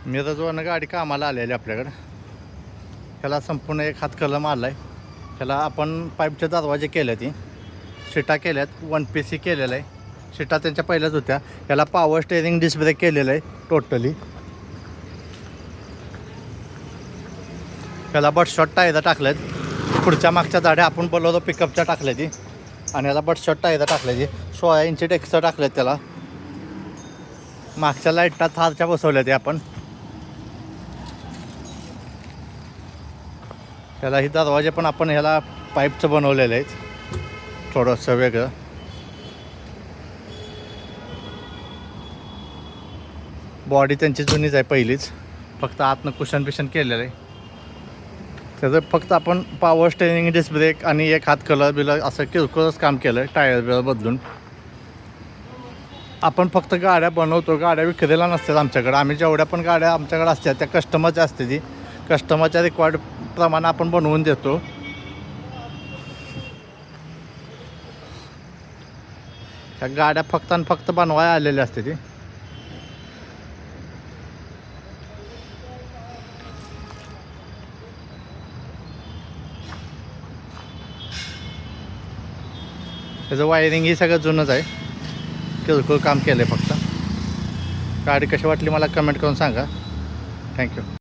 मिरजवरनं गाडी कामाला आलेली आपल्याकडं. ह्याला संपूर्ण एक हात कलम आला आहे. ह्याला आपण पाईपचे दरवाजे केले, ती शिटा केल्यात, 1 PC केलेलं आहे. शिटा त्यांच्या पहिल्याच होत्या. ह्याला पॉवर स्टेअरिंग डिस्क ब्रेक केलेलं आहे टोटली. ह्याला बटशॉट टायर टाकले आहेत. पुढच्या मागच्या जाड्या आपण बोलवतो पिकअपच्या टाकल्या ती, आणि ह्याला बटशॉट टायर टाकल्याची. 16 इंची टेक्स्टर टाकलेत त्याला. मागच्या लाईटला थारच्या बसवल्या ते आपण. ह्याला ही दरवाजे पण आपण ह्याला पाईपचं बनवलेलं आहे, थोडंसं वेगळं. बॉडी त्यांची जुनीच आहे पहिलीच, फक्त आतनं कुशन बिशन केलेलं आहे. त्याचं फक्त आपण पॉवर स्टेअरिंग डिस्क ब्रेक आणि एक हात कलर बिलर असं किरकोळच काम केलं आहे, टायर बिलर बदलून. आपण फक्त गाड्या बनवतो, गाड्या विक्रीला नसतात आमच्याकडं. आम्ही जेवढ्या पण गाड्या आमच्याकडे असतात त्या कस्टमरच्या असते, ती कस्टमरच्या रिक्वायर्डप्रमाणे आपण बनवून देतो. त्या गाड्या फक्त आणि फक्त बनवायला आलेल्या असते ती. त्याचं वायरिंग ही सगळं जुनंच आहे, किरकोळ काम केलं आहे फक्त. गाडी कशी वाटली मला कमेंट करून सांगा. थँक्यू.